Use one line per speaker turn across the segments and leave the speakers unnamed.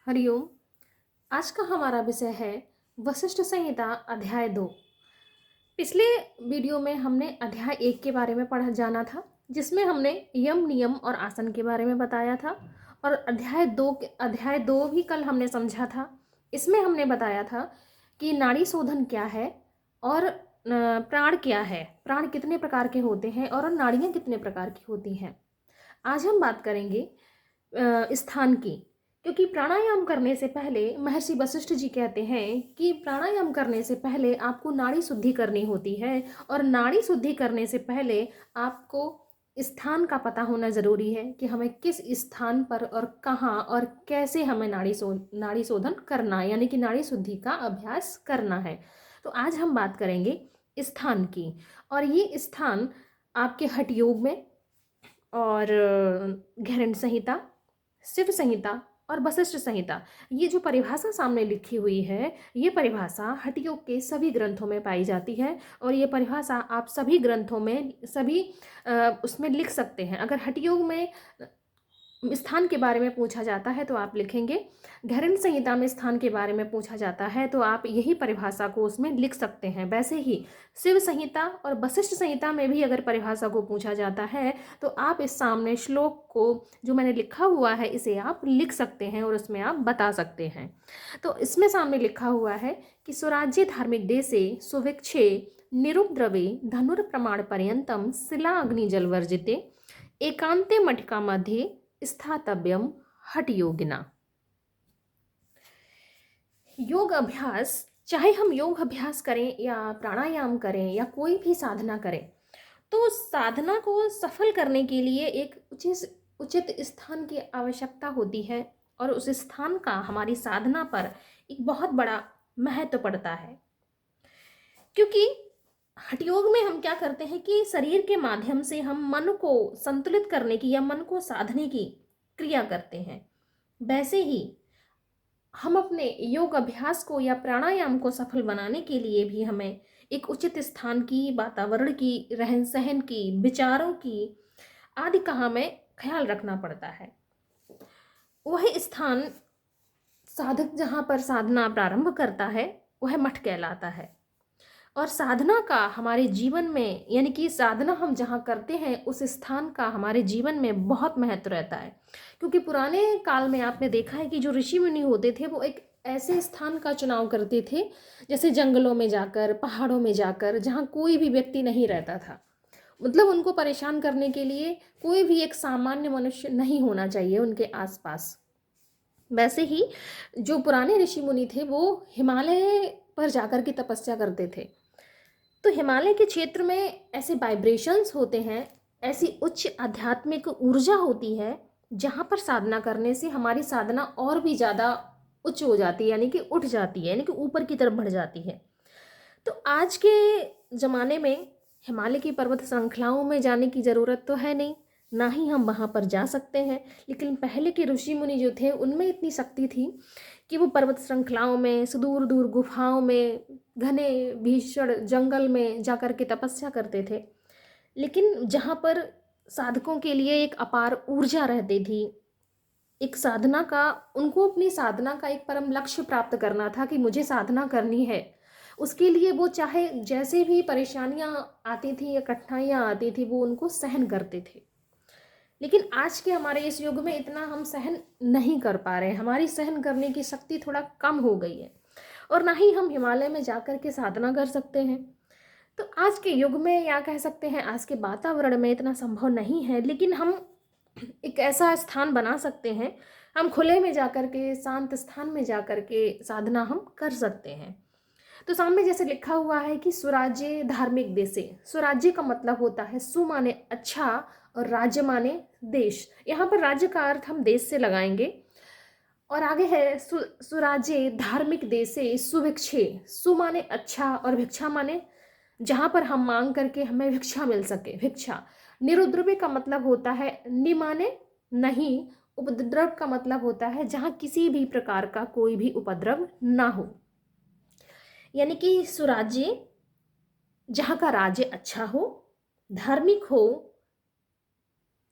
हरिओम। आज का हमारा विषय है वशिष्ठ संहिता अध्याय 2। पिछले वीडियो में हमने अध्याय 1 के बारे में पढ़ा जाना था, जिसमें हमने यम नियम और आसन के बारे में बताया था। और अध्याय 2 भी कल हमने समझा था। इसमें हमने बताया था कि नाड़ी शोधन क्या है और प्राण क्या है, प्राण कितने प्रकार के होते हैं और नाड़ियाँ कितने प्रकार की होती हैं। आज हम बात करेंगे स्थान की, क्योंकि प्राणायाम करने से पहले महर्षि वशिष्ठ जी कहते हैं कि प्राणायाम करने से पहले आपको नाड़ी शुद्धि करनी होती है, और नाड़ी शुद्धि करने से पहले आपको स्थान का पता होना ज़रूरी है कि हमें किस स्थान पर और कहाँ और कैसे हमें नाड़ी शोधन करना है, यानी कि नाड़ी शुद्धि का अभ्यास करना है। तो आज हम बात करेंगे स्थान की, और ये स्थान आपके हठ योग में और घैरण्य संहिता, शिव संहिता और वशिष्ठ संहिता, ये जो परिभाषा सामने लिखी हुई है, ये परिभाषा हठयोग के सभी ग्रंथों में पाई जाती है। और ये परिभाषा आप सभी ग्रंथों में सभी उसमें लिख सकते हैं। अगर हठयोग में स्थान के बारे में पूछा जाता है तो आप लिखेंगे, घैरण्य संहिता में स्थान के बारे में पूछा जाता है तो आप यही परिभाषा को उसमें लिख सकते हैं। वैसे ही शिव संहिता और वशिष्ठ संहिता में भी अगर परिभाषा को पूछा जाता है तो आप इस सामने श्लोक को जो मैंने लिखा हुआ है इसे आप लिख सकते हैं और उसमें आप बता सकते हैं। तो इसमें सामने लिखा हुआ है कि स्वराज्य धार्मिक देशे सुभिक्षे निरुपद्रवे धनुर्प्रमाण पर्यंतम शिला अग्नि जल वर्जिते एकांते मटका मध्ये स्थातव्यम हठ योगिना। योग अभ्यास, चाहे हम योग अभ्यास करें या प्राणायाम करें या कोई भी साधना करें, तो साधना को सफल करने के लिए एक उचित स्थान की आवश्यकता होती है, और उस स्थान का हमारी साधना पर एक बहुत बड़ा महत्व पड़ता है। क्योंकि हठ योग में हम क्या करते हैं कि शरीर के माध्यम से हम मन को संतुलित करने की या मन को साधने की क्रिया करते हैं। वैसे ही हम अपने योग अभ्यास को या प्राणायाम को सफल बनाने के लिए भी हमें एक उचित स्थान की, वातावरण की, रहन सहन की, विचारों की आदि का हमें ख्याल रखना पड़ता है। वह स्थान, साधक जहाँ पर साधना प्रारंभ करता है वह मठ कहलाता है। और साधना का हमारे जीवन में, यानी कि साधना हम जहाँ करते हैं उस स्थान का हमारे जीवन में बहुत महत्व रहता है। क्योंकि पुराने काल में आपने देखा है कि जो ऋषि मुनि होते थे वो एक ऐसे स्थान का चुनाव करते थे, जैसे जंगलों में जाकर, पहाड़ों में जाकर, जहाँ कोई भी व्यक्ति नहीं रहता था। मतलब उनको परेशान करने के लिए कोई भी एक सामान्य मनुष्य नहीं होना चाहिए उनके आसपास। वैसे ही जो पुराने ऋषि मुनि थे वो हिमालय पर जाकर के तपस्या करते थे। तो हिमालय के क्षेत्र में ऐसे वाइब्रेशंस होते हैं, ऐसी उच्च आध्यात्मिक ऊर्जा होती है जहाँ पर साधना करने से हमारी साधना और भी ज़्यादा उच्च हो जाती है, यानी कि उठ जाती है, यानी कि ऊपर की तरफ बढ़ जाती है। तो आज के ज़माने में हिमालय की पर्वत श्रृंखलाओं में जाने की ज़रूरत तो है नहीं, ना ही हम वहाँ पर जा सकते हैं। लेकिन पहले के ऋषि मुनि जो थे उनमें इतनी शक्ति थी कि वो पर्वत श्रृंखलाओं में, सुदूर दूर गुफाओं में, घने भीषण जंगल में जाकर के तपस्या करते थे। लेकिन जहाँ पर साधकों के लिए एक अपार ऊर्जा रहती थी, एक साधना का, उनको अपनी साधना का एक परम लक्ष्य प्राप्त करना था कि मुझे साधना करनी है। उसके लिए वो चाहे जैसे भी परेशानियाँ आती थी या कठिनाइयाँ आती थी वो उनको सहन करते थे। लेकिन आज के हमारे इस युग में इतना हम सहन नहीं कर पा रहे हैं, हमारी सहन करने की शक्ति थोड़ा कम हो गई है, और ना ही हम हिमालय में जाकर के साधना कर सकते हैं। तो आज के युग में, या कह सकते हैं आज के वातावरण में, इतना संभव नहीं है। लेकिन हम एक ऐसा स्थान बना सकते हैं, हम खुले में जाकर के, शांत स्थान में जाकर के साधना हम कर सकते हैं। तो सामने जैसे लिखा हुआ है कि स्वराज्य धार्मिक देशे, स्वराज्य का मतलब होता है सु माने अच्छा और राज्य माने देश। यहाँ पर राज्य का अर्थ हम देश से लगाएंगे। और आगे है स्वराज्य धार्मिक देशे सुभिक्षे, सु माने अच्छा और भिक्षा माने जहाँ पर हम मांग करके हमें भिक्षा मिल सके, भिक्षा। निरुद्रव्य का मतलब होता है नि माने नहीं, उपद्रव का मतलब होता है जहाँ किसी भी प्रकार का कोई भी उपद्रव ना हो। यानी कि सुराज्य जहाँ का राज्य अच्छा हो, धार्मिक हो,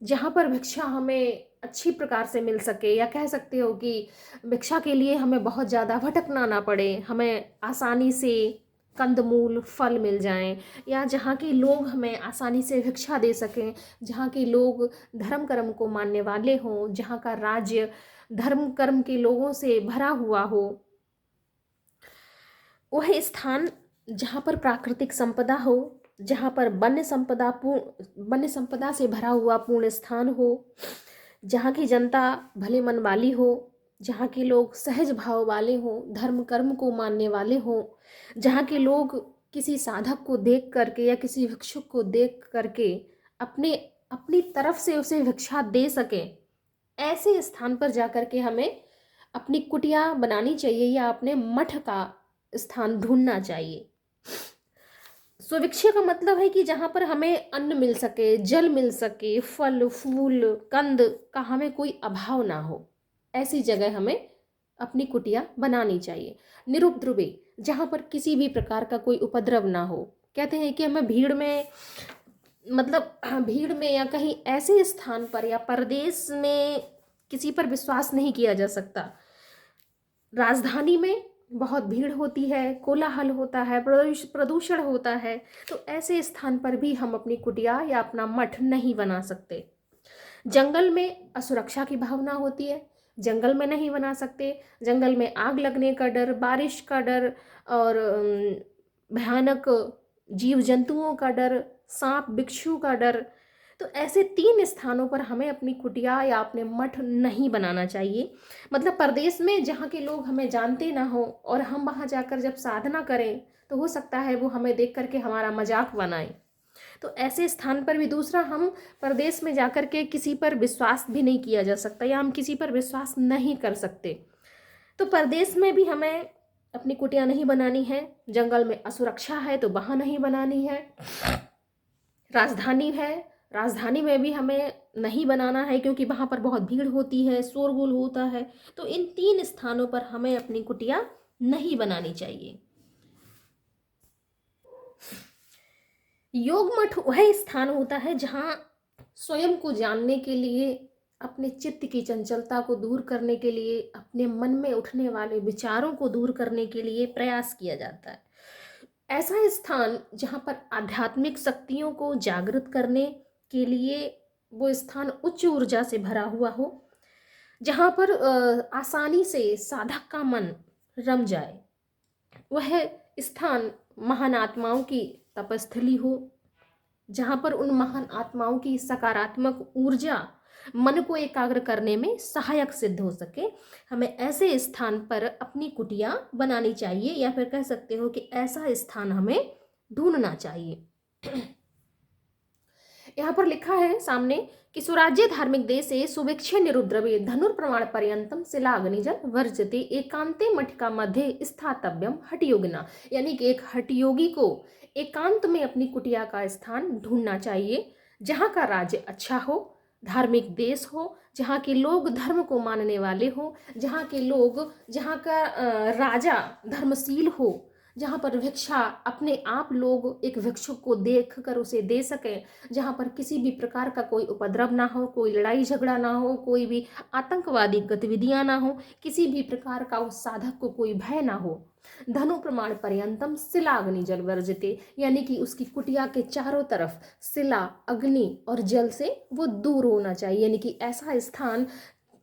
जहाँ पर भिक्षा हमें अच्छी प्रकार से मिल सके, या कह सकते हो कि भिक्षा के लिए हमें बहुत ज़्यादा भटकना ना पड़े, हमें आसानी से कंदमूल फल मिल जाएं, या जहाँ के लोग हमें आसानी से भिक्षा दे सकें, जहाँ के लोग धर्म कर्म को मानने वाले हों, जहाँ का राज्य धर्म कर्म के लोगों से भरा हुआ हो, वह स्थान जहाँ पर प्राकृतिक संपदा हो, जहाँ पर वन्य संपदा से भरा हुआ पूर्ण स्थान हो, जहाँ की जनता भले मन वाली हो, जहाँ के लोग सहज भाव वाले हों, धर्म कर्म को मानने वाले हों, जहाँ के लोग किसी साधक को देख करके या किसी भिक्षुक को देख करके अपने अपनी तरफ से उसे भिक्षा दे सकें, ऐसे स्थान पर जाकर के हमें अपनी कुटिया बनानी चाहिए या अपने मठ का स्थान ढूंढना चाहिए। सुभिक्षा का मतलब है कि जहाँ पर हमें अन्न मिल सके, जल मिल सके, फल फूल कंद का हमें कोई अभाव ना हो, ऐसी जगह हमें अपनी कुटिया बनानी चाहिए। निरुपद्रवी, जहाँ पर किसी भी प्रकार का कोई उपद्रव ना हो। कहते हैं कि हमें भीड़ में, मतलब भीड़ में या कहीं ऐसे स्थान पर या परदेश में किसी पर विश्वास नहीं किया जा सकता। राजधानी में बहुत भीड़ होती है, कोलाहल होता है, प्रदूषण होता है, तो ऐसे स्थान पर भी हम अपनी कुटिया या अपना मठ नहीं बना सकते। जंगल में असुरक्षा की भावना होती है, जंगल में नहीं बना सकते। जंगल में आग लगने का डर, बारिश का डर, और भयानक जीव जंतुओं का डर, सांप बिच्छू का डर, तो ऐसे 3 स्थानों पर हमें अपनी कुटिया या अपने मठ नहीं बनाना चाहिए। मतलब परदेश में जहाँ के लोग हमें जानते ना हो और हम वहाँ जाकर जब साधना करें तो हो सकता है वो हमें देख करके हमारा मजाक बनाए। तो ऐसे स्थान पर भी, दूसरा, हम परदेश में जाकर के किसी पर विश्वास भी नहीं किया जा सकता या हम किसी पर विश्वास नहीं कर सकते। तो परदेश में भी हमें अपनी कुटिया नहीं बनानी है। जंगल में असुरक्षा है तो वहाँ नहीं बनानी है। राजधानी है, राजधानी में भी हमें नहीं बनाना है क्योंकि वहाँ पर बहुत भीड़ होती है, शोरगुल होता है। तो इन 3 स्थानों पर हमें अपनी कुटिया नहीं बनानी चाहिए। योग मठ वह स्थान होता है जहाँ स्वयं को जानने के लिए, अपने चित्त की चंचलता को दूर करने के लिए, अपने मन में उठने वाले विचारों को दूर करने के लिए प्रयास किया जाता है। ऐसा स्थान जहाँ पर आध्यात्मिक शक्तियों को जागृत करने के लिए वो स्थान उच्च ऊर्जा से भरा हुआ हो, जहाँ पर आसानी से साधक का मन रम जाए। वह स्थान महान आत्माओं की तपस्थली हो, जहाँ पर उन महान आत्माओं की सकारात्मक ऊर्जा मन को एकाग्र करने में सहायक सिद्ध हो सके। हमें ऐसे स्थान पर अपनी कुटिया बनानी चाहिए, या फिर कह सकते हो कि ऐसा स्थान हमें ढूंढना चाहिए। यहाँ पर लिखा है सामने कि सुराज्य धार्मिक देशे सुभिक्षे निरुद्रवे धनुर्प्रमाण पर्यंतम शिलाग्निजल वर्जते एकांते मठिका मध्य स्थातव्यम हठयोगिना। यानी कि एक हठयोगी को एकांत में अपनी कुटिया का स्थान ढूंढना चाहिए, जहाँ का राज्य अच्छा हो, धार्मिक देश हो, जहाँ के लोग धर्म को मानने वाले हो, जहाँ के लोग, जहाँ का राजा धर्मशील हो, जहाँ पर भिक्षा अपने आप लोग एक भिक्षुक को देख कर उसे दे सकें, जहाँ पर किसी भी प्रकार का कोई उपद्रव ना हो, कोई लड़ाई झगड़ा ना हो, कोई भी आतंकवादी गतिविधियां ना हो, किसी भी प्रकार का उस साधक को कोई भय ना हो। धनु प्रमाण पर्यंतम शिलाग्नि जल वर्जते, यानी कि उसकी कुटिया के चारों तरफ शिला, अग्नि और जल से वो दूर होना चाहिए। यानी कि ऐसा स्थान,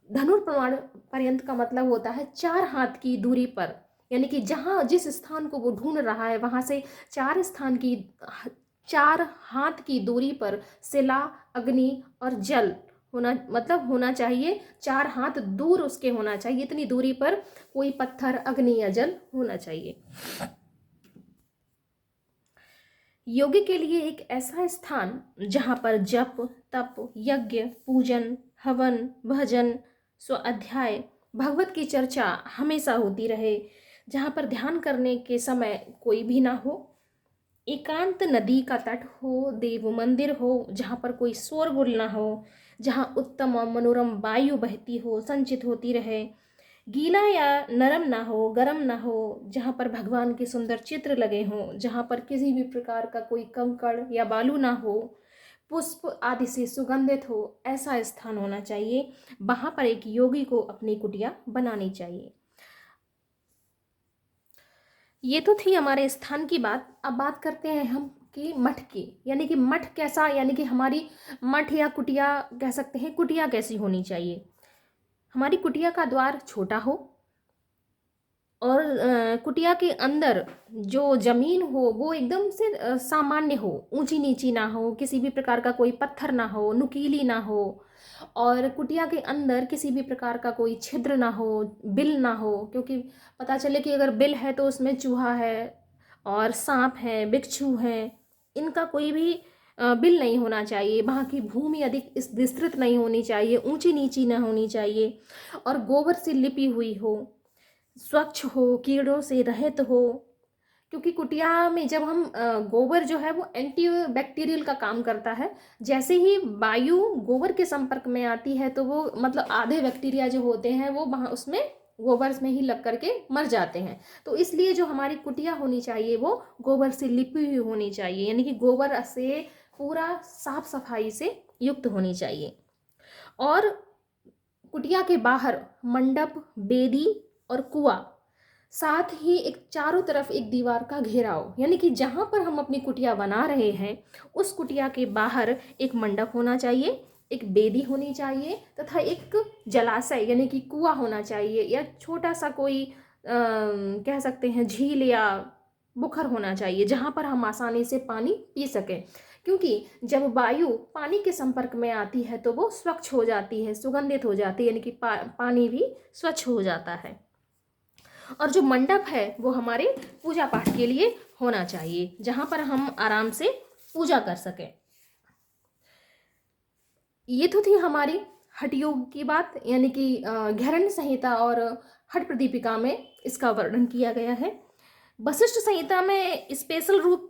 धनुर्प्रमाण पर्यंत का मतलब होता है 4 हाथ की दूरी पर, यानी कि जहाँ जिस स्थान को वो ढूंढ रहा है वहाँ से 4 हाथ की दूरी पर शिला, अग्नि और जल होना, मतलब होना चाहिए 4 हाथ दूर उसके होना चाहिए, इतनी दूरी पर कोई पत्थर, अग्नि या जल होना चाहिए। योगी के लिए एक ऐसा स्थान जहाँ पर जप, तप, यज्ञ, पूजन, हवन, भजन, स्वाध्याय, भगवत की चर्चा हमेशा होती रहे, जहाँ पर ध्यान करने के समय कोई भी ना हो, एकांत नदी का तट हो, देव मंदिर हो जहाँ पर कोई शोरगुल ना हो, जहाँ उत्तम और मनोरम वायु बहती हो, संचित होती रहे, गीला या नरम ना हो, गरम ना हो, जहाँ पर भगवान के सुंदर चित्र लगे हों, जहाँ पर किसी भी प्रकार का कोई कंकड़ या बालू ना हो, पुष्प आदि से सुगंधित हो, ऐसा स्थान होना चाहिए। वहाँ पर एक योगी को अपनी कुटिया बनानी चाहिए। ये तो थी हमारे स्थान की बात। अब बात करते हैं हम कि मठ की, यानी कि मठ कैसा, यानी कि हमारी मठ या कुटिया कह सकते हैं, कुटिया कैसी होनी चाहिए। हमारी कुटिया का द्वार छोटा हो और कुटिया के अंदर जो जमीन हो वो एकदम से सामान्य हो, ऊंची नीची ना हो, किसी भी प्रकार का कोई पत्थर ना हो, नुकीली ना हो, और कुटिया के अंदर किसी भी प्रकार का कोई छिद्र ना हो, बिल ना हो, क्योंकि पता चले कि अगर बिल है तो उसमें चूहा है और सांप है, बिच्छू है, इनका कोई भी बिल नहीं होना चाहिए। वहाँ की भूमि अधिक विस्तृत नहीं होनी चाहिए, ऊंची नीची ना होनी चाहिए, और गोबर से लिपी हुई हो, स्वच्छ हो, कीड़ों से रहित हो। क्योंकि कुटिया में जब हम गोबर जो है वो एंटी बैक्टीरियल का काम करता है। जैसे ही वायु गोबर के संपर्क में आती है तो वो मतलब आधे बैक्टीरिया जो होते हैं वो वहाँ उसमें गोबर में ही लग करके मर जाते हैं। तो इसलिए जो हमारी कुटिया होनी चाहिए वो गोबर से लिपी हुई होनी चाहिए, यानी कि गोबर से पूरा साफ सफाई से युक्त होनी चाहिए। और कुटिया के बाहर मंडप, बेदी और कुआं, साथ ही एक चारों तरफ एक दीवार का घेराव, यानी कि जहाँ पर हम अपनी कुटिया बना रहे हैं उस कुटिया के बाहर एक मंडप होना चाहिए, एक बेदी होनी चाहिए, तथा एक जलाशय यानी कि कुआं होना चाहिए, या छोटा सा कोई कह सकते हैं झील या बुखर होना चाहिए जहाँ पर हम आसानी से पानी पी सकें। क्योंकि जब वायु पानी के संपर्क में आती है तो वो स्वच्छ हो जाती है, सुगंधित हो जाती है, यानी कि पानी भी स्वच्छ हो जाता है। और जो मंडप है वो हमारे पूजा पाठ के लिए होना चाहिए, जहाँ पर हम आराम से पूजा कर सकें। ये तो थी हमारी हठ योग की बात, यानी कि घैरण्य संहिता और हठ प्रदीपिका में इसका वर्णन किया गया है। वशिष्ठ संहिता में स्पेशल रूप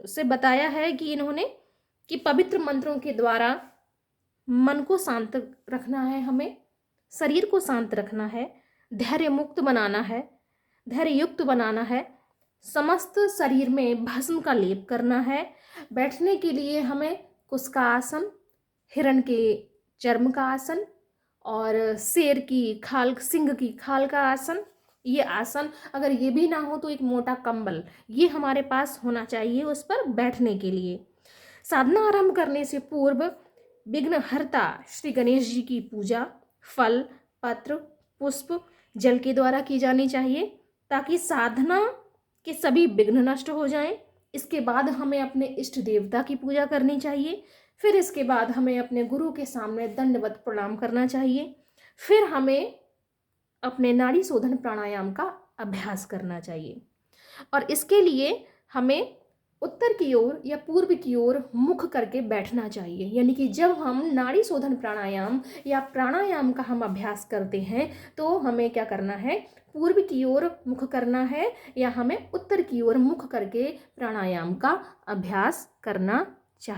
से बताया है कि इन्होंने कि पवित्र मंत्रों के द्वारा मन को शांत रखना है, हमें शरीर को शांत रखना है, धैर्य मुक्त बनाना है, धैर्य युक्त बनाना है, समस्त शरीर में भस्म का लेप करना है। बैठने के लिए हमें कुश का आसन, हिरण के चर्म का आसन और शेर की खाल, सिंह की खाल का आसन, ये आसन, अगर ये भी ना हो तो एक मोटा कंबल ये हमारे पास होना चाहिए उस पर बैठने के लिए। साधना आरंभ करने से पूर्व विघ्नहर्ता श्री गणेश जी की पूजा फल, पत्र, पुष्प, जल के द्वारा की जानी चाहिए, ताकि साधना के सभी विघ्न नष्ट हो जाएं। इसके बाद हमें अपने इष्ट देवता की पूजा करनी चाहिए। फिर इसके बाद हमें अपने गुरु के सामने दंडवत प्रणाम करना चाहिए। फिर हमें अपने नाड़ी शोधन प्राणायाम का अभ्यास करना चाहिए, और इसके लिए हमें उत्तर की ओर या पूर्व की ओर मुख करके बैठना चाहिए। यानी कि जब हम नाड़ी शोधन प्राणायाम या प्राणायाम का हम अभ्यास करते हैं तो हमें क्या करना है, पूर्व की ओर मुख करना है या हमें उत्तर की ओर मुख करके प्राणायाम का अभ्यास करना